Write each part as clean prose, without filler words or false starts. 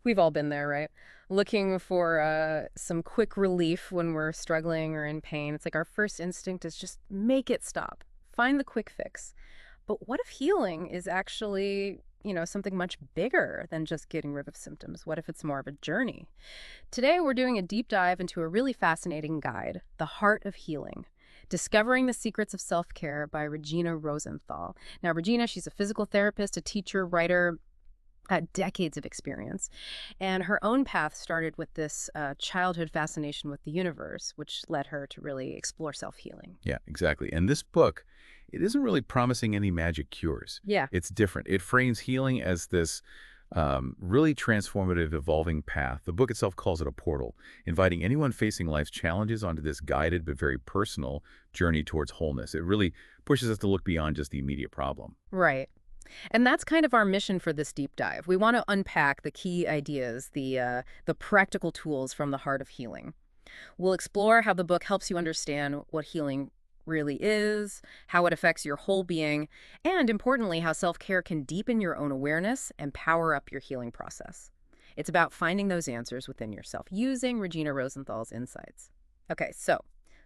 We've all been there, right? Looking for some quick relief when we're struggling or in pain. It's like our first instinct is just make it stop. Find the quick fix. But what if healing is actually, something much bigger than just getting rid of symptoms? What if it's more of a journey? Today, we're doing a deep dive into a really fascinating guide, The Heart of Healing. Discovering the Secrets of Self-Care by Regina Rosenthal. Now, Regina, she's a physical therapist, a teacher, writer, decades of experience. And her own path started with this childhood fascination with the universe, which led her to really explore self-healing. Yeah, exactly. And this book, it isn't really promising any magic cures. Yeah. It's different. It frames healing as this really transformative, evolving path. The book itself calls it a portal, inviting anyone facing life's challenges onto this guided but very personal journey towards wholeness. It really pushes us to look beyond just the immediate problem. Right. And that's kind of our mission for this deep dive. We want to unpack the key ideas, the practical tools from the heart of healing. We'll explore how the book helps you understand what healing really is, how it affects your whole being, and importantly, how self-care can deepen your own awareness and power up your healing process. It's about finding those answers within yourself using Regina Rosenthal's insights. Okay, so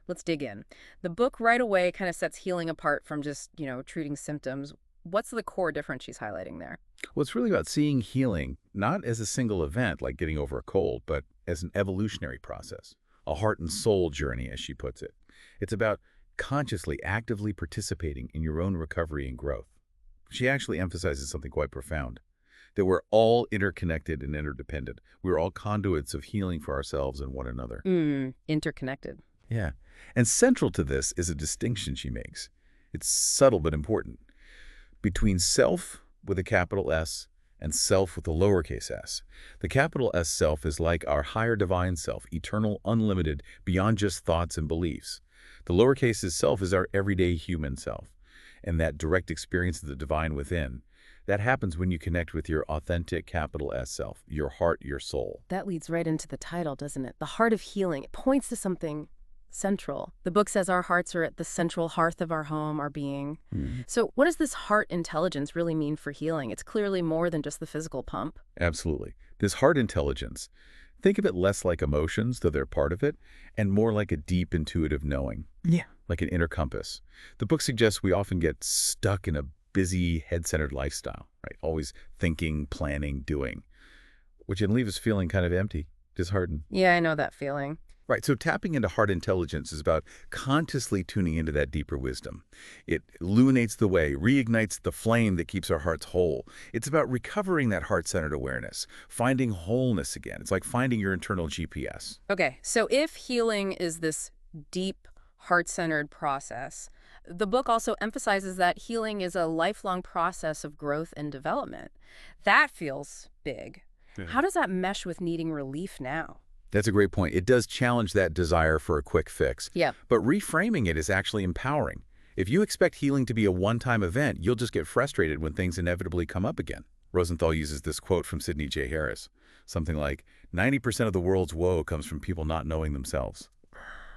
let's dig in. The book right away kind of sets healing apart from just, treating symptoms. What's the core difference she's highlighting there? Well, it's really about seeing healing not as a single event like getting over a cold, but as an evolutionary process, a heart and soul journey, as she puts it. It's about consciously, actively participating in your own recovery and growth. She actually emphasizes something quite profound, that we're all interconnected and interdependent. We're all conduits of healing for ourselves and one another. Interconnected. Yeah. And central to this is a distinction she makes. It's subtle but important. Between self with a capital S and self with a lowercase s. The capital S self is like our higher divine self, eternal, unlimited, beyond just thoughts and beliefs. The lowercase s self is our everyday human self, and that direct experience of the divine within. That happens when you connect with your authentic capital S self, your heart, your soul. That leads right into the title, doesn't it? The heart of healing. It points to something central. The book says our hearts are at the central hearth of our home, our being. So what does this heart intelligence really mean for healing? It's clearly more than just the physical pump. Absolutely. This heart intelligence, think of it less like emotions, though they're part of it, and more like a deep intuitive knowing. Yeah. Like an inner compass. The book suggests we often get stuck in a busy, head-centered lifestyle, right? Always thinking, planning, doing, which can leave us feeling kind of empty, disheartened. Yeah, I know that feeling. Right, so tapping into heart intelligence is about consciously tuning into that deeper wisdom. It illuminates the way, reignites the flame that keeps our hearts whole. It's about recovering that heart-centered awareness, finding wholeness again. It's like finding your internal GPS. Okay, so if healing is this deep, heart-centered process, the book also emphasizes that healing is a lifelong process of growth and development. That feels big. Yeah. How does that mesh with needing relief now? That's a great point. It does challenge that desire for a quick fix. Yeah. But reframing it is actually empowering. If you expect healing to be a one-time event, you'll just get frustrated when things inevitably come up again. Rosenthal uses this quote from Sidney J. Harris, something like, 90% of the world's woe comes from people not knowing themselves.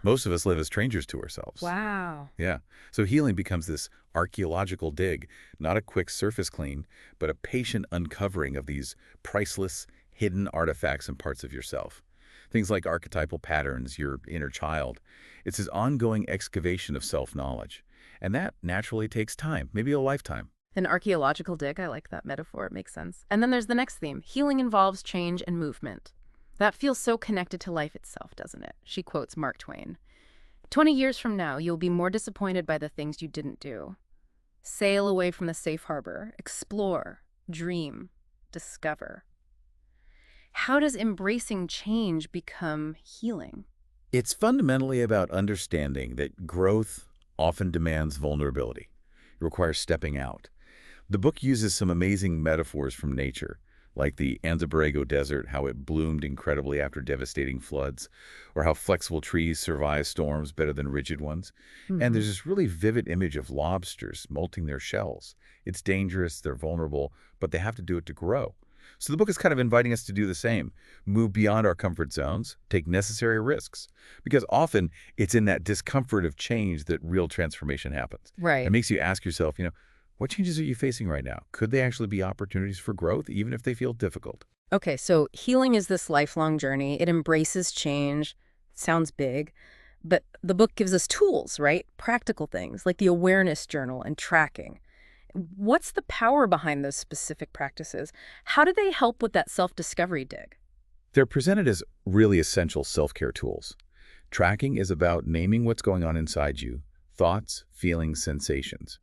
Most of us live as strangers to ourselves. Wow. Yeah. So healing becomes this archaeological dig, not a quick surface clean, but a patient uncovering of these priceless, hidden artifacts and parts of yourself. Things like archetypal patterns, your inner child. It's this ongoing excavation of self-knowledge. And that naturally takes time, maybe a lifetime. An archaeological dig, I like that metaphor, it makes sense. And then there's the next theme. Healing involves change and movement. That feels so connected to life itself, doesn't it? She quotes Mark Twain. 20 years from now, you'll be more disappointed by the things you didn't do. Sail away from the safe harbor. Explore. Dream. Discover. How does embracing change become healing? It's fundamentally about understanding that growth often demands vulnerability. It requires stepping out. The book uses some amazing metaphors from nature, like the Anza-Borrego Desert, how it bloomed incredibly after devastating floods, or how flexible trees survive storms better than rigid ones. And there's this really vivid image of lobsters molting their shells. It's dangerous, they're vulnerable, but they have to do it to grow. So the book is kind of inviting us to do the same, move beyond our comfort zones, take necessary risks, because often it's in that discomfort of change that real transformation happens. Right. It makes you ask yourself, what changes are you facing right now? Could they actually be opportunities for growth, even if they feel difficult? Okay, so healing is this lifelong journey. It embraces change. Sounds big. But the book gives us tools, right? Practical things like the awareness journal and tracking. What's the power behind those specific practices? How do they help with that self-discovery dig? They're presented as really essential self-care tools. Tracking is about naming what's going on inside you, thoughts, feelings, sensations.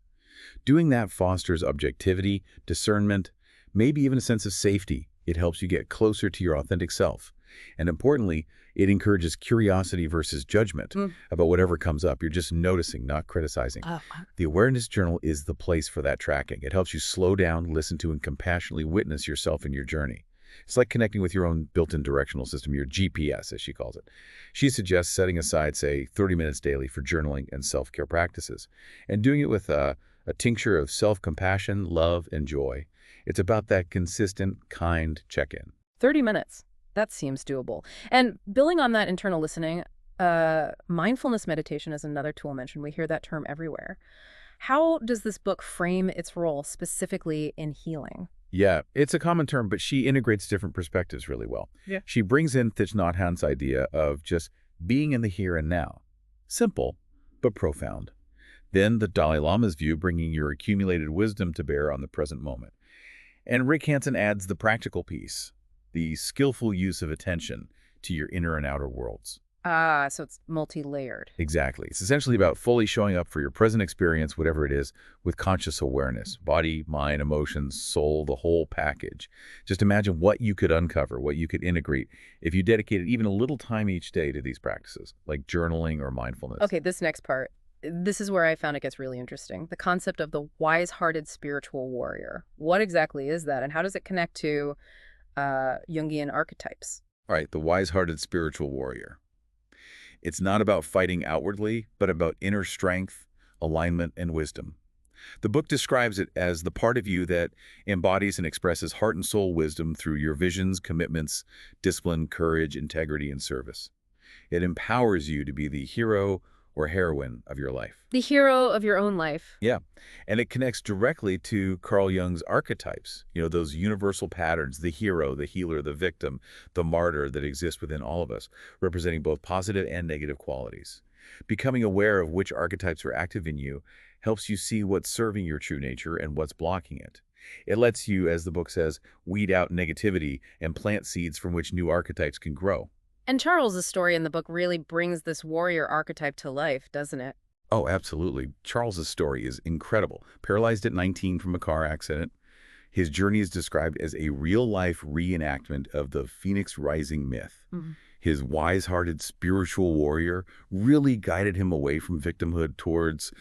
Doing that fosters objectivity, discernment, maybe even a sense of safety. It helps you get closer to your authentic self. And importantly, it encourages curiosity versus judgment Mm. about whatever comes up. You're just noticing, not criticizing. Oh, wow. The awareness journal is the place for that tracking. It helps you slow down, listen to, and compassionately witness yourself in your journey. It's like connecting with your own built-in directional system, your GPS, as she calls it. She suggests setting aside, say, 30 minutes daily for journaling and self-care practices, and doing it with a tincture of self-compassion, love, and joy. It's about that consistent, kind check-in. 30 minutes. That seems doable. And building on that internal listening, mindfulness meditation is another tool mentioned. We hear that term everywhere. How does this book frame its role specifically in healing? Yeah, it's a common term, but she integrates different perspectives really well. Yeah. She brings in Thich Nhat Hanh's idea of just being in the here and now. Simple, but profound. Then the Dalai Lama's view, bringing your accumulated wisdom to bear on the present moment. And Rick Hansen adds the practical piece, the skillful use of attention to your inner and outer worlds. Ah, so it's multi-layered. Exactly. It's essentially about fully showing up for your present experience, whatever it is, with conscious awareness. Body, mind, emotions, soul, the whole package. Just imagine what you could uncover, what you could integrate if you dedicated even a little time each day to these practices, like journaling or mindfulness. Okay, this next part. This is where I found it gets really interesting. The concept of the wise-hearted spiritual warrior. What exactly is that, and how does it connect to Jungian archetypes? All right, the wise-hearted spiritual warrior. It's not about fighting outwardly, but about inner strength, alignment, and wisdom. The book describes it as the part of you that embodies and expresses heart and soul wisdom through your visions, commitments, discipline, courage, integrity, and service. It empowers you to be the hero or heroine of your life. The hero of your own life. Yeah, and it connects directly to Carl Jung's archetypes, those universal patterns, the hero, the healer, the victim, the martyr that exist within all of us, representing both positive and negative qualities. Becoming aware of which archetypes are active in you helps you see what's serving your true nature and what's blocking it. It lets you, as the book says, weed out negativity and plant seeds from which new archetypes can grow. And Charles's story in the book really brings this warrior archetype to life, doesn't it? Oh, absolutely. Charles's story is incredible. Paralyzed at 19 from a car accident, his journey is described as a real-life reenactment of the Phoenix Rising myth. Mhm. His wise-hearted spiritual warrior really guided him away from victimhood towards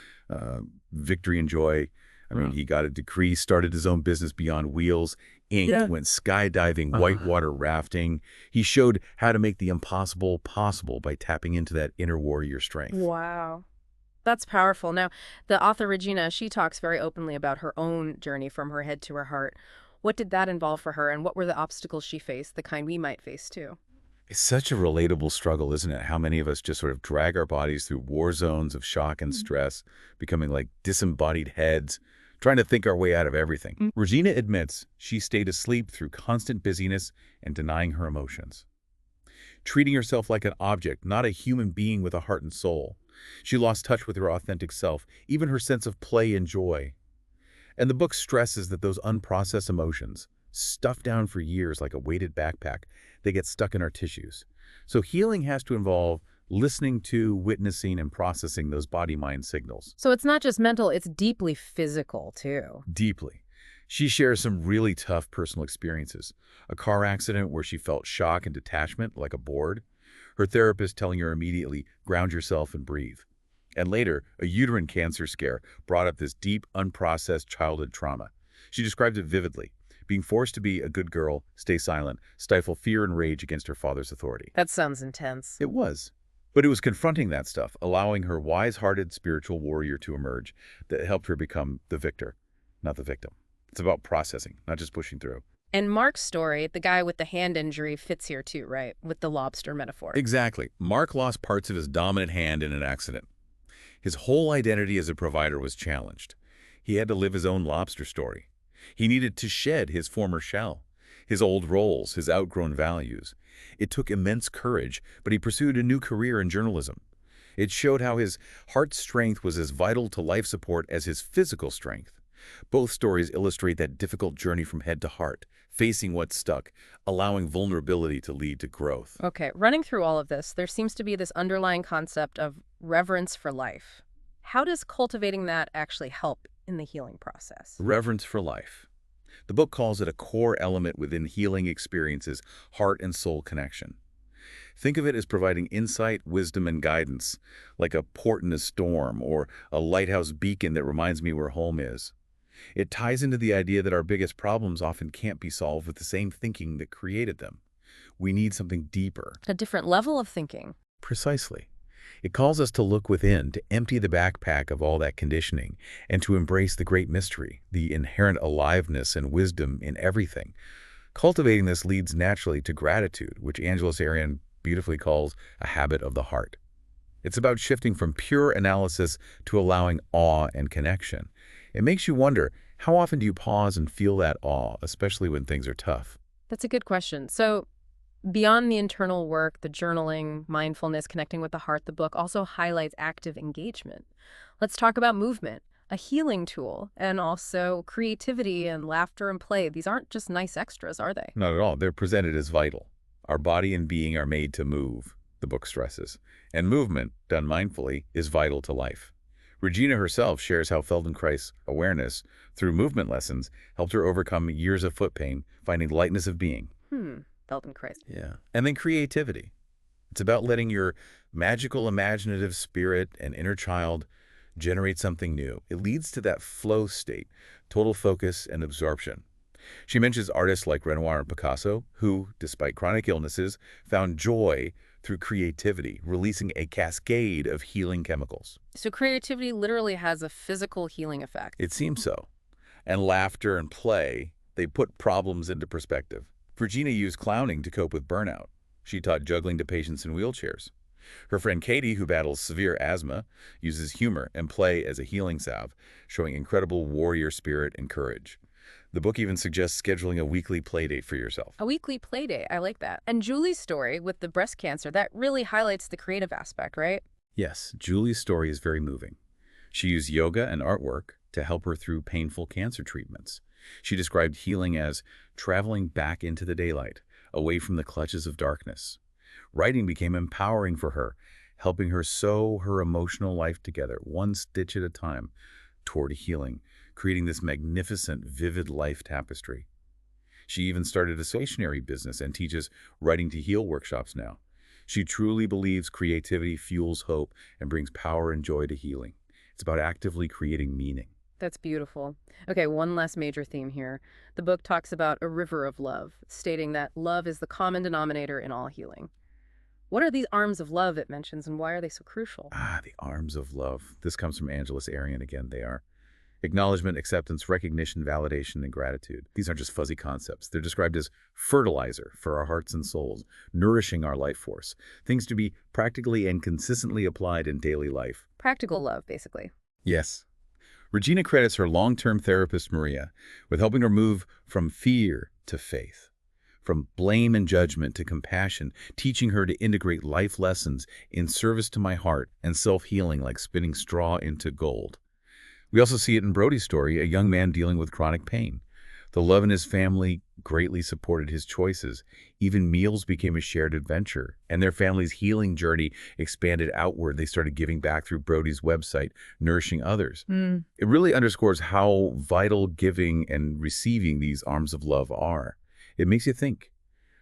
victory and joy. I mean, he got a decree, started his own business Beyond Wheels, inked, Yeah. went skydiving, whitewater rafting. He showed how to make the impossible possible by tapping into that inner warrior strength. Wow. That's powerful. Now, the author Regina, she talks very openly about her own journey from her head to her heart. What did that involve for her, and what were the obstacles she faced, the kind we might face too? It's such a relatable struggle, isn't it? How many of us just sort of drag our bodies through war zones of shock and stress, becoming like disembodied heads, trying to think our way out of everything. Regina admits she stayed asleep through constant busyness and denying her emotions, treating herself like an object, not a human being with a heart and soul. She lost touch with her authentic self, even her sense of play and joy. And the book stresses that those unprocessed emotions, stuffed down for years like a weighted backpack, they get stuck in our tissues. So healing has to involve listening to, witnessing, and processing those body-mind signals. So it's not just mental, it's deeply physical too. Deeply. She shares some really tough personal experiences. A car accident where she felt shock and detachment like a board. Her therapist telling her immediately, ground yourself and breathe. And later, a uterine cancer scare brought up this deep, unprocessed childhood trauma. She described it vividly. Being forced to be a good girl, stay silent, stifle fear and rage against her father's authority. That sounds intense. It was. But it was confronting that stuff, allowing her wise-hearted spiritual warrior to emerge that helped her become the victor, not the victim. It's about processing, not just pushing through. And Mark's story, the guy with the hand injury, fits here too, right? With the lobster metaphor. Exactly. Mark lost parts of his dominant hand in an accident. His whole identity as a provider was challenged. He had to live his own lobster story. He needed to shed his former shell. his old roles, his outgrown values. It took immense courage, but he pursued a new career in journalism. It showed how his heart's strength was as vital to life support as his physical strength. Both stories illustrate that difficult journey from head to heart, facing what's stuck, allowing vulnerability to lead to growth. Okay, running through all of this, there seems to be this underlying concept of reverence for life. How does cultivating that actually help in the healing process? Reverence for life. The book calls it a core element within healing experiences, heart and soul connection. Think of it as providing insight, wisdom, and guidance, like a port in a storm or a lighthouse beacon that reminds me where home is. It ties into the idea that our biggest problems often can't be solved with the same thinking that created them. We need something deeper. A different level of thinking. Precisely. It calls us to look within, to empty the backpack of all that conditioning, and to embrace the great mystery, the inherent aliveness and wisdom in everything. Cultivating this leads naturally to gratitude, which Angelos Arrien beautifully calls a habit of the heart. It's about shifting from pure analysis to allowing awe and connection. It makes you wonder, how often do you pause and feel that awe, especially when things are tough? That's a good question. So, beyond the internal work, the journaling, mindfulness, connecting with the heart, the book also highlights active engagement. Let's talk about movement, a healing tool, and also creativity and laughter and play. These aren't just nice extras, are they? Not at all. They're presented as vital. Our body and being are made to move, the book stresses. And movement, done mindfully, is vital to life. Regina herself shares how Feldenkrais's awareness, through movement lessons, helped her overcome years of foot pain, finding lightness of being. Feldenkrais. Yeah. And then creativity. It's about letting your magical, imaginative spirit and inner child generate something new. It leads to that flow state, total focus and absorption. She mentions artists like Renoir and Picasso, who, despite chronic illnesses, found joy through creativity, releasing a cascade of healing chemicals. So creativity literally has a physical healing effect. It seems so. And laughter and play, they put problems into perspective. Regina used clowning to cope with burnout. She taught juggling to patients in wheelchairs. Her friend Katie, who battles severe asthma, uses humor and play as a healing salve, showing incredible warrior spirit and courage. The book even suggests scheduling a weekly play date for yourself. A weekly play date, I like that. And Julie's story with the breast cancer, that really highlights the creative aspect, right? Yes, Julie's story is very moving. She used yoga and artwork to help her through painful cancer treatments. She described healing as traveling back into the daylight, away from the clutches of darkness. Writing became empowering for her, helping her sew her emotional life together, one stitch at a time, toward healing, creating this magnificent, vivid life tapestry. She even started a stationery business and teaches Writing to Heal workshops now. She truly believes creativity fuels hope and brings power and joy to healing. It's about actively creating meaning. That's beautiful. Okay, one last major theme here. The book talks about a river of love, stating that love is the common denominator in all healing. What are these arms of love it mentions, and why are they so crucial? The arms of love. This comes from Angelos Arrien again. They are acknowledgement, acceptance, recognition, validation, and gratitude. These aren't just fuzzy concepts. They're described as fertilizer for our hearts and souls, nourishing our life force, things to be practically and consistently applied in daily life. Practical love, basically. Yes. Regina credits her long-term therapist, Maria, with helping her move from fear to faith, from blame and judgment to compassion, teaching her to integrate life lessons in service to my heart and self-healing like spinning straw into gold. We also see it in Brody's story, a young man dealing with chronic pain. The love in his family greatly supported his choices. Even meals became a shared adventure, and their family's healing journey expanded outward. They started giving back through Brody's website, nourishing others. It really underscores how vital giving and receiving these arms of love are. It makes you think,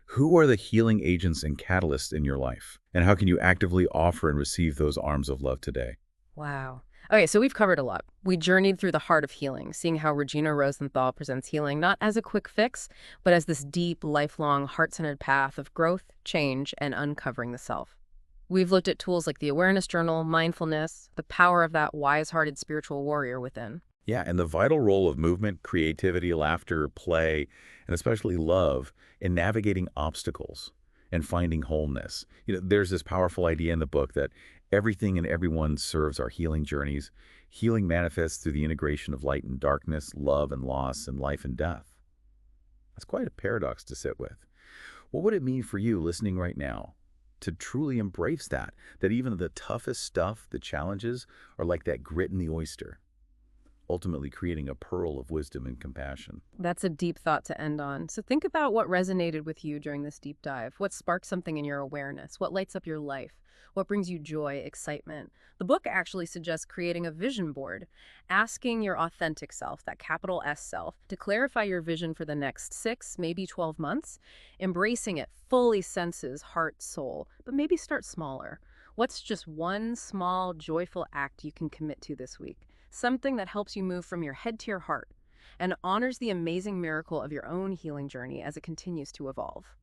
who are the healing agents and catalysts in your life? And how can you actively offer and receive those arms of love today? Wow. Okay, so we've covered a lot. We journeyed through the heart of healing, seeing how Regina Rosenthal presents healing not as a quick fix, but as this deep, lifelong, heart-centered path of growth, change, and uncovering the self. We've looked at tools like the awareness journal, mindfulness, the power of that wise-hearted spiritual warrior within. Yeah, and the vital role of movement, creativity, laughter, play, and especially love in navigating obstacles and finding wholeness. There's this powerful idea in the book that everything and everyone serves our healing journeys. Healing manifests through the integration of light and darkness, love and loss, and life and death. That's quite a paradox to sit with. What would it mean for you listening right now to truly embrace that even the toughest stuff, the challenges, are like that grit in the oyster, ultimately creating a pearl of wisdom and compassion? That's a deep thought to end on. So think about what resonated with you during this deep dive. What sparks something in your awareness? What lights up your life? What brings you joy, excitement? The book actually suggests creating a vision board, asking your authentic self, that capital S self, to clarify your vision for the next 6, maybe 12 months. Embracing it fully senses heart, soul, but maybe start smaller. What's just one small, joyful act you can commit to this week? Something that helps you move from your head to your heart and honors the amazing miracle of your own healing journey as it continues to evolve.